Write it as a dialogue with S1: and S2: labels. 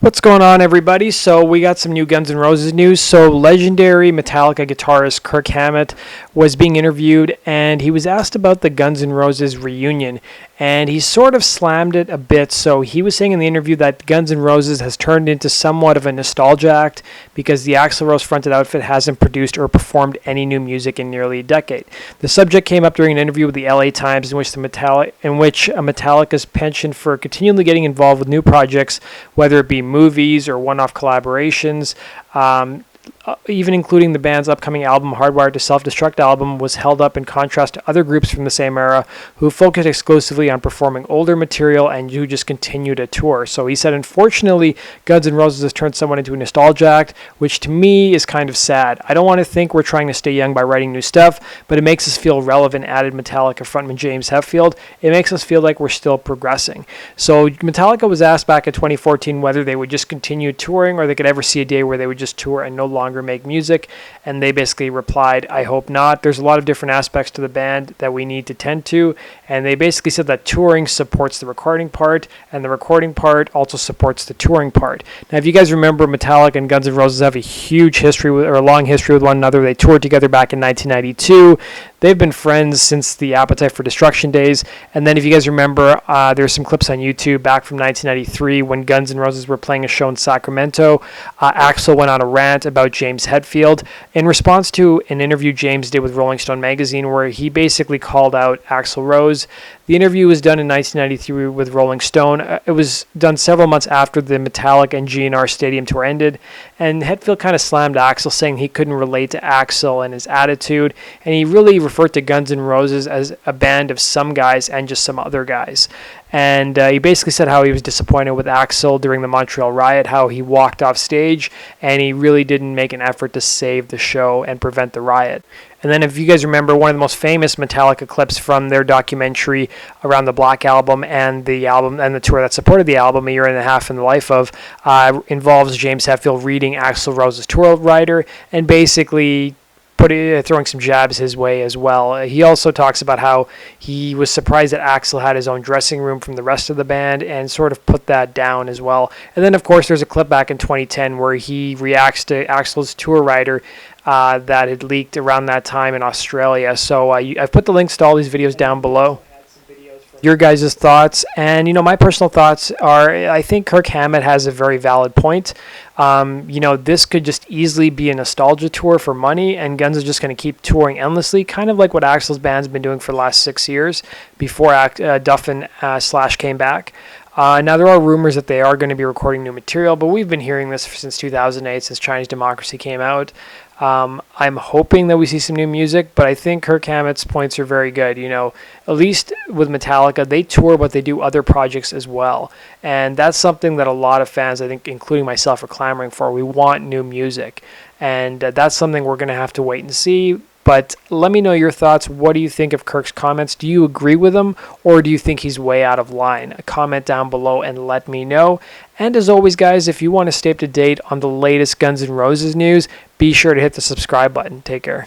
S1: What's going on, everybody? So we got some new Guns N' Roses news. So legendary Metallica guitarist Kirk Hammet was being interviewed, and he was asked about the Guns N' Roses reunion, and he sort of slammed it a bit. So he was saying in the interview that Guns N' Roses has turned into somewhat of a nostalgia act because the Axl Rose fronted outfit hasn't produced or performed any new music in nearly a decade. The subject came up during an interview with the LA Times in which Metallica's penchant for continually getting involved with new projects, whether it be movies or one-off collaborations, even including the band's upcoming album Hardwired to Self-Destruct album, was held up in contrast to other groups from the same era who focused exclusively on performing older material and who just continued to tour. So he said, unfortunately, Guns N' Roses has turned someone into a nostalgia act, which to me is kind of sad. I don't want to think we're trying to stay young by writing new stuff, but it makes us feel relevant, added Metallica frontman James Hetfield. It makes us feel like we're still progressing. So Metallica was asked back in 2014 whether they would just continue touring or they could ever see a day where they would just tour and no longer make music, and they basically replied, I hope not. There's a lot of different aspects to the band that we need to tend to, and they basically said that touring supports the recording part and the recording part also supports the touring part. Now, if you guys remember, Metallica and Guns N' Roses have a huge history or a long history with one another. They toured together back in 1992. They've been friends since the Appetite for Destruction days. And then if you guys remember, there's some clips on YouTube back from 1993 when Guns N' Roses were playing a show in Sacramento. Axl went on a rant about James Hetfield in response to an interview James did with Rolling Stone magazine where he basically called out Axl Rose. The interview was done in 1993 with Rolling Stone. It was done several months after the Metallica and GN'R stadium tour ended, and Hetfield kind of slammed Axl, saying he couldn't relate to Axl and his attitude, and he really referred to Guns N' Roses as a band of some guys and just some other guys. And he basically said how he was disappointed with Axl during the Montreal riot, how he walked off stage, and he really didn't make an effort to save the show and prevent the riot. And then if you guys remember, one of the most famous Metallica clips from their documentary around the Black Album and the tour that supported the album, A Year and a Half in the Life of, involves James Hetfield reading Axl Rose's tour rider and basically throwing some jabs his way as well. He also talks about how he was surprised that Axl had his own dressing room from the rest of the band and sort of put that down as well. And then, of course, there's a clip back in 2010 where he reacts to Axl's tour rider that had leaked around that time in Australia. So I've put the links to all these videos down below. Your guys' thoughts, and my personal thoughts are, I think Kirk Hammett has a very valid point. This could just easily be a nostalgia tour for money, and Guns is just going to keep touring endlessly, kind of like what Axl's band's been doing for the last 6 years before Duff and Slash came back. Now, there are rumors that they are going to be recording new material, but we've been hearing this since 2008, since Chinese Democracy came out. I'm hoping that we see some new music, but I think Kirk Hammett's points are very good. At least with Metallica, they tour, but they do other projects as well. And that's something that a lot of fans, I think, including myself, are clamoring for. We want new music. And that's something we're going to have to wait and see. But let me know your thoughts. What do you think of Kirk's comments? Do you agree with him, or do you think he's way out of line? Comment down below and let me know. And as always, guys, if you want to stay up to date on the latest Guns N' Roses news, be sure to hit the subscribe button. Take care.